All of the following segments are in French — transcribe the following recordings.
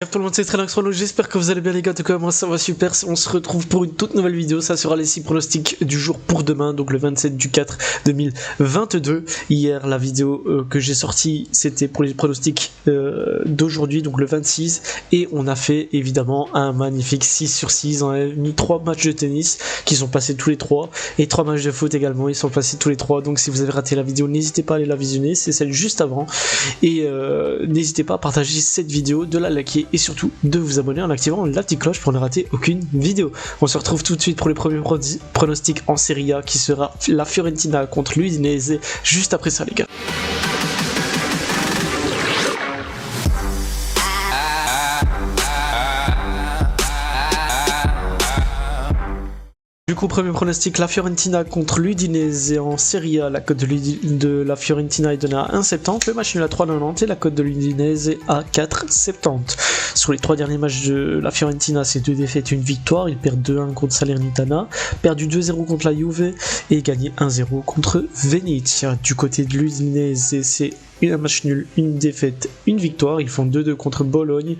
Tout le monde, c'est Trailanx Chrono, j'espère que vous allez bien les gars, tout comme moi ça va super. On se retrouve pour une toute nouvelle vidéo, ça sera les 6 pronostics du jour pour demain, donc le 27 du 4 2022. Hier la vidéo que j'ai sortie c'était pour les pronostics d'aujourd'hui, donc le 26, et on a fait évidemment un magnifique 6 sur 6, on a mis 3 matchs de tennis qui sont passés tous les 3, et 3 matchs de foot également, ils sont passés tous les 3, donc si vous avez raté la vidéo, n'hésitez pas à aller la visionner, c'est celle juste avant, et n'hésitez pas à partager cette vidéo, de la liker, et surtout de vous abonner en activant la petite cloche pour ne rater aucune vidéo. On se retrouve tout de suite pour les premiers pronostics en Serie A qui sera la Fiorentina contre l'Udinese juste après ça les gars. Du coup, premier pronostic, la Fiorentina contre l'Udinese en Serie A. La cote de la Fiorentina est donnée à 1,70. Le match nul à 3,90 et la cote de l'Udinese à 4,70. Sur les 3 derniers matchs de la Fiorentina, c'est 2 défaites et une victoire. Ils perdent 2-1 contre Salernitana, perdu 2-0 contre la Juve et gagné 1-0 contre Venezia. Du côté de l'Udinese, c'est un match nul, une défaite, une victoire. Ils font 2-2 contre Bologne,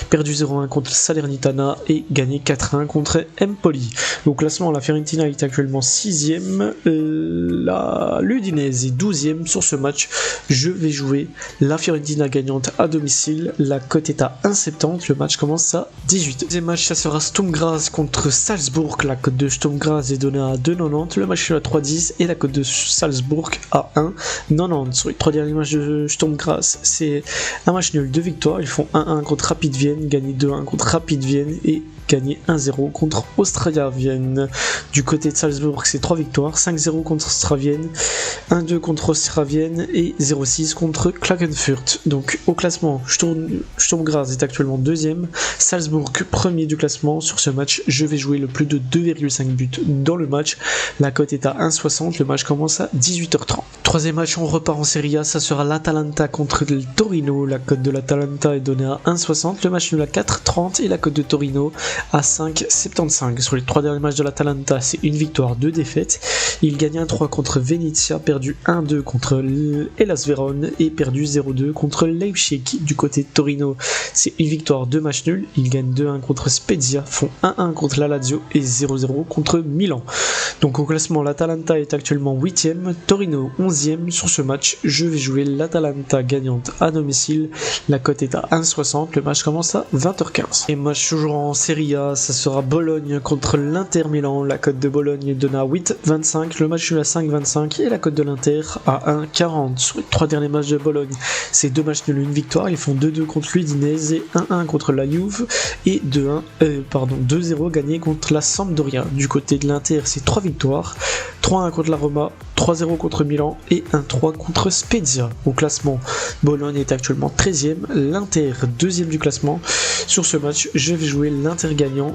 perdu 0-1 contre Salernitana et gagné 4-1 contre Empoli. Au classement, la Fiorentina est actuellement 6ème, l'Udinese est 12ème. Sur ce match, je vais jouer la Fiorentina gagnante à domicile. La cote est à 1,70. Le match commence à 18. Deuxième match, ça sera Sturm Graz contre Salzbourg. La cote de Sturm Graz est donnée à 2,90. Le match est à 3,10 et la cote de Salzbourg à 1,90. Sur les 3 derniers matchs de Sturm Graz, c'est un match nul, 2 victoires. Ils font 1-1 contre Rapid Vienne, gagné 2-1 contre Rapid Vienne et gagné 1-0 contre Austria Vienne. Du côté de Salzbourg, c'est 3 victoires, 5-0 contre Austria Vienne, 1-2 contre Austria Vienne et 0-6 contre Klagenfurt. Donc au classement, Sturm Graz est actuellement 2ème, Salzbourg premier du classement. Sur ce match, je vais jouer le plus de 2,5 buts dans le match. La cote est à 1,60, le match commence à 18h30. Troisième match, on repart en Serie A, ça sera l'Atalanta contre le Torino. La cote de l'Atalanta est donnée à 1,60, le match nul à 4,30 et la cote de Torino à 5,75. Sur les 3 derniers matchs de l'Atalanta, c'est une victoire, 2 défaites. Il gagne 1-3 contre Venezia, perdu 1-2 contre Hellas Vérone et perdu 0-2 contre Leipzig. Du côté de Torino, c'est une victoire, 2 matchs nuls. Il gagne 2-1 contre Spezia, font 1-1 contre la Lazio et 0-0 contre Milan. Donc au classement, l'Atalanta est actuellement 8ème, Torino 11ème. Sur ce match, je vais jouer l'Atalanta gagnante à domicile. La cote est à 1,60, le match commence à 20h15. Et match toujours en Serie A, ça sera Bologne contre l'Inter Milan. La cote de Bologne est donnée à 8,25, le match nul à 5,25 et la cote de l'Inter à 1,40. Sur les 3 derniers matchs de Bologne, c'est 2 matchs nuls, une victoire. Ils font 2-2 contre l'Udinese, 1-1 contre la Juve et 2-0 gagné contre la Sampdoria. Du côté de l'Inter, c'est 3 victoires, 3-1 contre la Roma, 3-0 contre Milan et 1-3 contre Spezia. Au classement, Bologne est actuellement 13ème, l'Inter 2ème du classement. Sur ce match, je vais jouer l'Inter gagnant.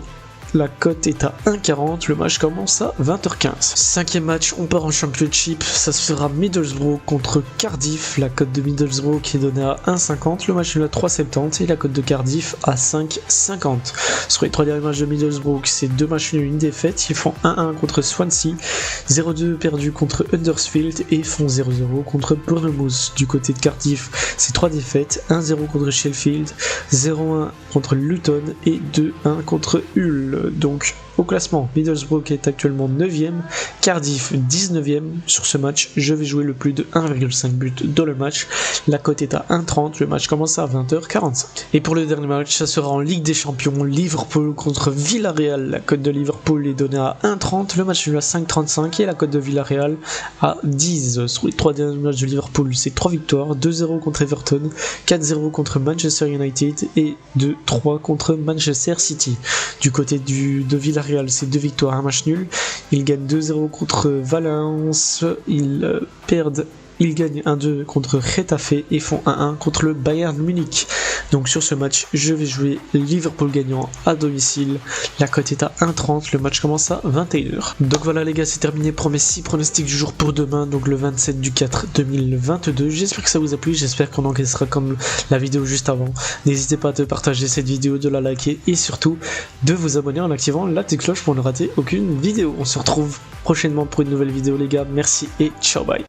La cote est à 1,40, le match commence à 20h15. 5ème match, on part en Championship, ça sera Middlesbrough contre Cardiff. La cote de Middlesbrough qui est donnée à 1,50, le match nul à 3,70 et la cote de Cardiff à 5,50. Sur les 3 derniers matchs de Middlesbrough, c'est 2 matchs nuls, une défaite. Ils font 1-1 contre Swansea, 0-2 perdu contre Huddersfield et font 0-0 contre Bournemouth. Du côté de Cardiff, c'est 3 défaites, 1-0 contre Sheffield, 0-1 contre Luton et 2-1 contre Hull. Donc au classement, Middlesbrough est actuellement 9ème, Cardiff 19ème. Sur ce match, je vais jouer le plus de 1,5 but dans le match. La cote est à 1,30, le match commence à 20h45. Et pour le dernier match, ça sera en Ligue des Champions, Liverpool contre Villarreal. La cote de Liverpool est donnée à 1,30, le match est à 5,35 et la cote de Villarreal à 10. Sur les 3 derniers matchs de Liverpool, c'est 3 victoires, 2-0 contre Everton, 4-0 contre Manchester United et 2-3 contre Manchester City. Du côté de Villarreal, c'est 2 victoires, 1 match nul. Ils gagnent 2-0 contre Valence, ils gagnent 1-2 contre Getafe et font 1-1 contre le Bayern Munich. Donc sur ce match, je vais jouer Liverpool gagnant à domicile. La cote est à 1,30, le match commence à 21h. Donc voilà les gars, c'est terminé pour mes 6 pronostics du jour pour demain, donc le 27 du 4 2022. J'espère que ça vous a plu, j'espère qu'on encaissera comme la vidéo juste avant. N'hésitez pas à partager cette vidéo, de la liker et surtout de vous abonner en activant la petite cloche pour ne rater aucune vidéo. On se retrouve prochainement pour une nouvelle vidéo les gars, merci et ciao bye.